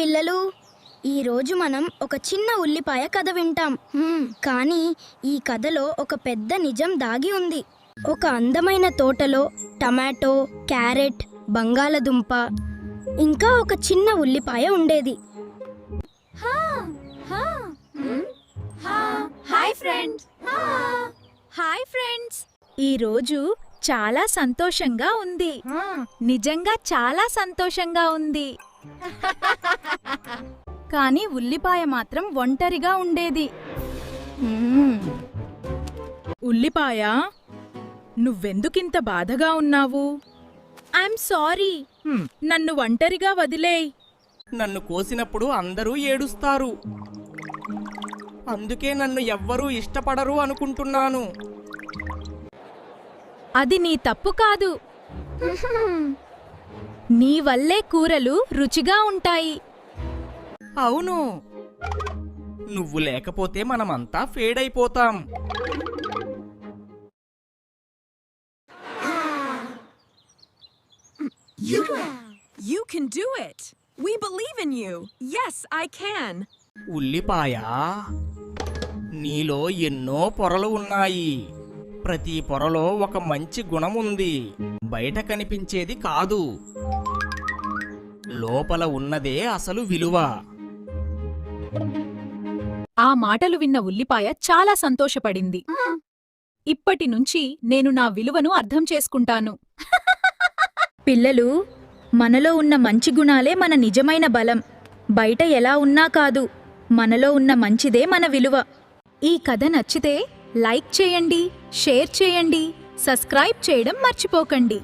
పిల్లలు, ఈరోజు మనం ఒక చిన్న ఉల్లిపాయ కథ వింటాం. కానీ ఈ కథలో ఒక పెద్ద నిజం దాగి ఉంది. ఒక అందమైన తోటలో టమాటో, క్యారెట్, బంగాళదుంప ఇంకా ఒక చిన్న ఉల్లిపాయ ఉండేది. హాయ్ ఫ్రెండ్స్, ఈరోజు చాలా సంతోషంగా ఉంది. నిజంగా చాలా సంతోషంగా ఉంది. కానీ ఉల్లిపాయ మాత్రం ఒంటరిగా ఉండేది. ఉల్లిపాయ, నువ్వెందుకింత బాధగా ఉన్నావు? I'm sorry. నన్ను ఒంటరిగా వదిలేయ్. నన్ను కోసినప్పుడు అందరూ ఏడుస్తారు. అందుకే నన్ను ఎవ్వరూ ఇష్టపడరు అనుకుంటున్నాను. అది నీ తప్పు కాదు. నీ వల్లే కూరలు రుచిగా ఉంటాయి. అవును, నువ్వు లేకపోతే మనమంతా ఫేడ్ అయిపోతాం. You can do it. We believe in you. Yes, I can. ఉల్లిపాయ, నీలో ఎన్నో పొరలు ఉన్నాయి. ప్రతి పొరలో ఒక మంచి గుణముంది. బయట కనిపించేది కాదు, లోపల ఉన్నదే అసలు విలువ. ఆ మాటలు విన్న ఉల్లిపాయ చాలా సంతోషపడింది. ఇప్పటి నుంచి నేను నా విలువను అర్థం చేసుకుంటాను. పిల్లలు, మనలో ఉన్న మంచి గుణాలే మన నిజమైన బలం. బయట ఎలా ఉన్నా కాదు, మనలో ఉన్న మంచిదే మన విలువ. ఈ కథ నచ్చితే లైక్ చేయండి, షేర్ చేయండి, సబ్స్క్రైబ్ చేయడం మర్చిపోకండి.